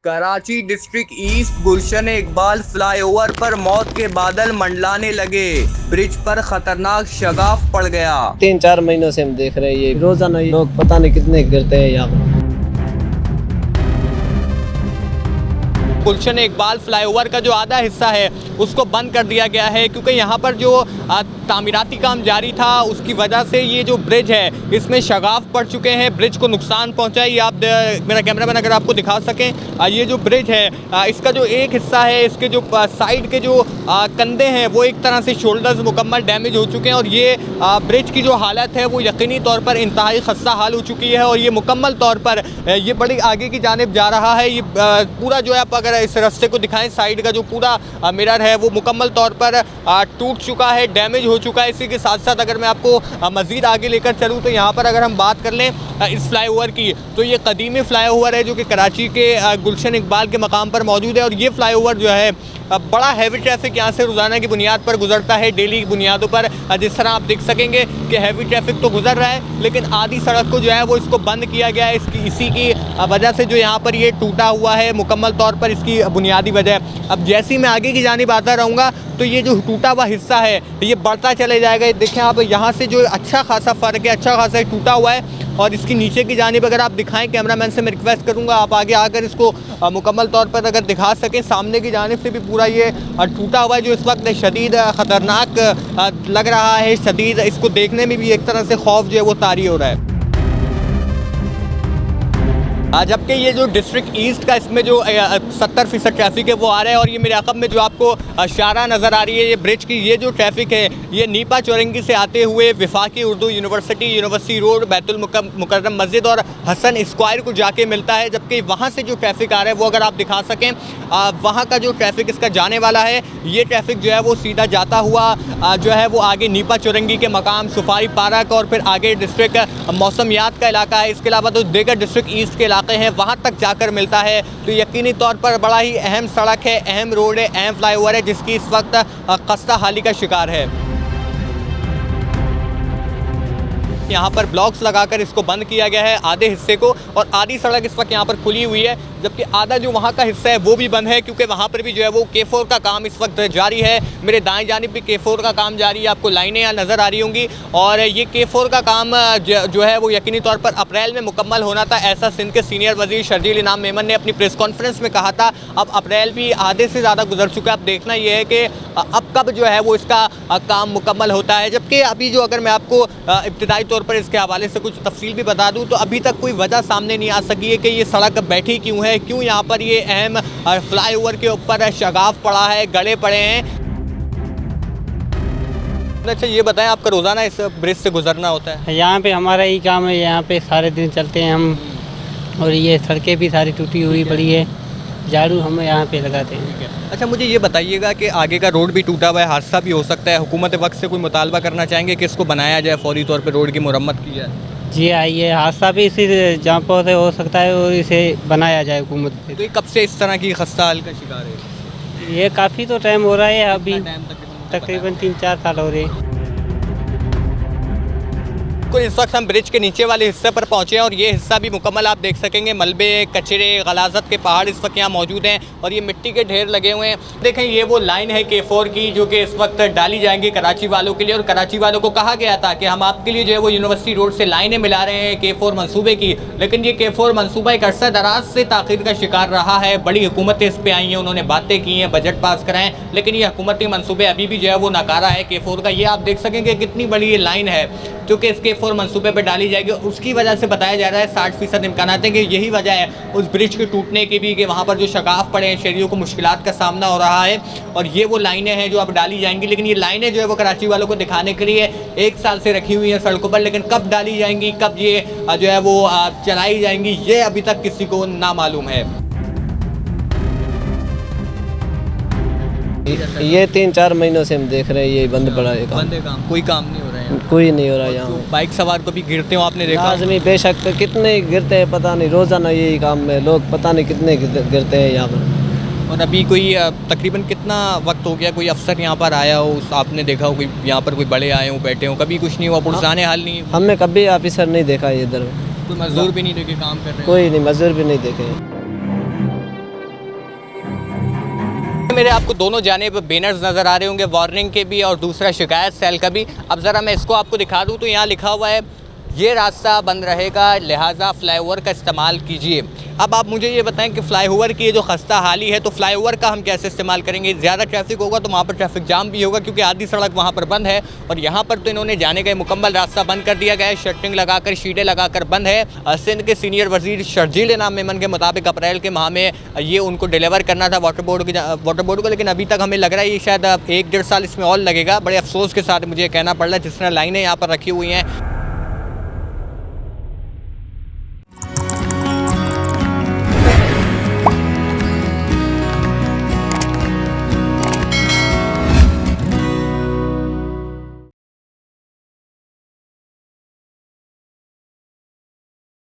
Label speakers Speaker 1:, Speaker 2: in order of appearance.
Speaker 1: Karachi district east गुलशन Iqbal flyover पर मौत के बादल मंडलाने लगे। ब्रिज पर खतरनाक शगाफ पड़ गया।
Speaker 2: 3-4 महीनों से हम देख रहे हैं ये रोजाना लोग पता नहीं कितने गिरते हैं यहाँ पर।
Speaker 3: गुलशन इकबाल फ्लाईओवर का जो आधा हिस्सा है उसको बंद कर दिया गया है क्योंकि यहाँ पर जो तामीराती काम जारी था उसकी वजह से ये जो ब्रिज है इसमें शगाफ पड़ चुके हैं, ब्रिज को नुकसान पहुँचा है। ये आप मेरा कैमरामैन अगर आपको दिखा सकें, ये जो ब्रिज है इसका जो एक हिस्सा है, इसके जो साइड के जो कंधे हैं वो एक तरह से शोल्डर्स मुकम्मल डैमेज हो चुके हैं और ये ब्रिज की जो हालत है वो यकीनी तौर पर इंतहाई खस्ता हाल हो चुकी है और ये मुकम्मल तौर पर ये बड़ी आगे की जानिब जा रहा है। ये पूरा जो है आप अगर इस रास्ते को दिखाएं, साइड का जो पूरा मिरर है वो मुकम्मल तौर पर टूट चुका है, डैमेज हो चुका है। इसी के साथ साथ अगर मैं आपको मज़ीद आगे लेकर चलूँ तो यहाँ पर अगर हम बात कर लें इस फ्लाईओवर की, तो ये कदीमी फ्लाईओवर है जो कि कराची के गुलशन इकबाल के मकाम पर मौजूद है और ये फ्लाईओवर जो है बड़ा हैवी ट्रैफिक यहाँ से रोज़ाना की बुनियाद पर गुजरता है, डेली की बुनियादों पर। जिस तरह आप देख सकेंगे कि हैवी ट्रैफिक तो गुजर रहा है लेकिन आधी सड़क को जो है वो इसको बंद किया गया है। इसी की वजह से जो यहाँ पर ये टूटा हुआ है मुकम्मल तौर पर, इसकी बुनियादी वजह। अब जैसे ही मैं आगे की जानिब आता रहूँगा तो ये जो टूटा हुआ हिस्सा है ये बढ़ता चले जाएगा। देखें आप यहाँ से जो अच्छा खासा फ़र्क है, अच्छा खासा टूटा हुआ है और इसकी नीचे की जानिब अगर आप दिखाएं, कैमरामैन से मैं रिक्वेस्ट करूंगा आप आगे आकर इसको मुकम्मल तौर पर अगर दिखा सकें। सामने की जानिब से भी पूरा ये टूटा हुआ है जो इस वक्त शदीद ख़तरनाक लग रहा है, शदीद इसको देखने में भी एक तरह से खौफ जो है वो तारी हो रहा है। जबकि ये जो डिस्ट्रिक्ट ईस्ट का इसमें जो 70% ट्रैफिक है वो आ रहा है और ये मेरे अक़ब में जो आपको शारा नज़र आ रही है ये ब्रिज की, ये जो ट्रैफिक है ये नीपा चौरंगी से आते हुए वफाकी उर्दू यूनिवर्सिटी रोड, बैतुल मुकर्रम मस्जिद और हसन स्क्वायर को जाके मिलता है। जबकि वहाँ से जो ट्रैफिक आ रहा है वो अगर आप दिखा सकें, वहाँ का जो ट्रैफिक इसका जाने वाला है ये ट्रैफिक जो है वो सीधा जाता हुआ जो है वो आगे नीपा चौरंगी के मकाम सफारी पार्क और फिर आगे डिस्ट्रिक्ट मौसमियात का इलाका है। इसके अलावा तो दीगर डिस्ट्रिक्ट ईस्ट के इलाके हैं वहाँ तक जाकर मिलता है। तो यकीनी तौर पर बड़ा ही अहम सड़क है, अहम रोड है, अहम फ्लाईओवर है जिसकी इस वक्त खस्ता हाली का शिकार है। यहाँ पर ब्लॉक्स लगाकर इसको बंद किया गया है आधे हिस्से को और आधी सड़क इस वक्त यहाँ पर खुली हुई है, जबकि आधा जो वहाँ का हिस्सा है वो भी बंद है क्योंकि वहाँ पर भी जो है वो K4 का काम इस वक्त जारी है। मेरे दाएं जानिब भी K4 का काम जारी है, आपको लाइनें यहाँ नज़र आ रही होंगी और ये K4 का काम जो है वो यकीनी तौर पर अप्रैल में मुकम्मल होना था। ऐसा सिंध के सीनियर वज़ीर शर्जील इनाम मेमन ने अपनी प्रेस कॉन्फ्रेंस में कहा था। अब अप्रैल भी आधे से ज़्यादा गुजर चुका है। अब देखना ये है कि अब कब जो है वो इसका काम मुकम्मल होता है। जबकि अभी जो अगर मैं आपको इब्तिदाई तौर पर इसके हवाले से कुछ तफसील भी बता दूँ तो अभी तक कोई वजह सामने नहीं आ सकी है कि ये सड़क बैठी क्यों है, क्यों यहाँ पर ये अहम फ्लाईओवर के ऊपर शगाफ पड़ा है, गड़े पड़े हैं। अच्छा ये बताएं, आपका रोज़ाना इस ब्रिज से गुजरना होता है?
Speaker 4: यहाँ पे हमारा ही काम है, यहाँ पे सारे दिन चलते हैं हम और ये सड़कें भी सारी टूटी हुई पड़ी है, झाड़ू हम यहाँ पे लगाते हैं।
Speaker 3: अच्छा मुझे ये बताइएगा कि आगे का रोड भी टूटा हुआ है, हादसा भी हो सकता है, हुकूमत वक्त से कोई मुतालबा करना चाहेंगे कि इसको बनाया जाए, फौरी तौर पर रोड की मुरम्मत की जाए?
Speaker 4: जी आइए, हादसा भी इसी जहाँ पर हो सकता है और इसे बनाया जाए हुकूमत से।
Speaker 3: तो ये कब से इस तरह की खस्ता हाल का शिकार है?
Speaker 4: ये काफ़ी तो टाइम हो रहा है, अभी
Speaker 3: टाइम
Speaker 4: तकरीबन 3-4 साल हो रहे हैं।
Speaker 3: तो इस वक्त हम ब्रिज के नीचे वाले हिस्से पर पहुंचे हैं और ये हिस्सा भी मुकम्मल आप देख सकेंगे, मलबे, कचरे, गलाजत के पहाड़ इस वक्त यहाँ मौजूद हैं और ये मिट्टी के ढेर लगे हुए हैं। देखें ये वो लाइन है K4 की जो कि इस वक्त डाली जाएंगी कराची वालों के लिए और कराची वालों को कहा गया था कि हम आपके लिए जो है वो यूनिवर्सिटी रोड से लाइनें मिला रहे हैं K4 मनसूबे की, लेकिन ये K4 मनसूबा एक अरसा दराज से ताख़ीर का शिकार रहा है। बड़ी हुकूमतें इस पर आई हैं, उन्होंने बातें की हैं, बजट पास कराएँ, लेकिन ये हुकूमती मनसूबे अभी भी जो है वो नकारा है K4 का। ये आप देख सकेंगे कितनी बड़ी ये लाइन है जो कि इस K4 मनसूबे पर डाली जाएगी। उसकी वजह से बताया जा रहा है 60% इम्कान हैं कि यही वजह है उस ब्रिज के टूटने की भी कि वहाँ पर जो शगाफ पड़े हैं, शहरियों को मुश्किलात का सामना हो रहा है और ये वो लाइनें हैं जो अब डाली जाएंगी। लेकिन ये लाइनें जो है वो कराची वालों को दिखाने के लिए 1 साल से रखी हुई हैं सड़कों पर, लेकिन कब डाली जाएंगी, कब ये जो है वो चलाई जाएंगी, ये अभी तक किसी को ना मालूम है।
Speaker 2: ये 3-4 महीनों से हम देख रहे हैं ये बंद पड़ा है काम।
Speaker 3: कोई काम नहीं हो रहा है,
Speaker 2: कोई नहीं हो रहा यहाँ।
Speaker 3: बाइक सवार को भी गिरते हो आपने देखा?
Speaker 2: लाजमी, बेशक, कितने गिरते हैं पता नहीं, रोज़ाना यही काम में लोग पता नहीं कितने गिरते हैं यहाँ पर।
Speaker 3: और अभी कोई तकरीबन कितना वक्त हो गया कोई अफसर यहाँ पर आया हो, आपने देखा हो कोई यहाँ पर कोई बड़े आए हो, बैठे हो? कभी कुछ नहीं हुआ, पुरसाने हाल नहीं?
Speaker 2: हमने कभी ऑफिसर नहीं देखा इधर,
Speaker 3: कोई मजदूर भी नहीं देखे काम कर रहे हैं?
Speaker 2: कोई नहीं, मजदूर भी नहीं देखे।
Speaker 3: मेरे आपको दोनों जानिब बैनर्स नज़र आ रहे होंगे, वार्निंग के भी और दूसरा शिकायत सेल का भी। अब ज़रा मैं इसको आपको दिखा दूँ तो यहाँ लिखा हुआ है ये रास्ता बंद रहेगा, लिहाजा फ्लाईओवर का इस्तेमाल कीजिए। अब आप मुझे ये बताएं कि फ्लाईओवर की ये जो खस्ता हाली है तो फ्लाईओवर का हम कैसे इस्तेमाल करेंगे? ज़्यादा ट्रैफिक होगा तो वहाँ पर ट्रैफिक जाम भी होगा क्योंकि आधी सड़क वहाँ पर बंद है और यहाँ पर तो इन्होंने जाने का मुकम्मल रास्ता बंद कर दिया गया है, शटरिंग लगाकर शीटें लगाकर बंद है। सिंध के सीनियर वजीर शर्जील इनाम मेमन के मुताबिक अप्रैल के माह में ये उनको डिलीवर करना था वाटर बोर्ड को, लेकिन अभी तक हमें लग रहा है ये शायद 1-1.5 साल इसमें और लगेगा। बड़े अफसोस के साथ मुझे कहना पड़ रहा है जिस तरह लाइनें यहाँ पर रखी हुई हैं।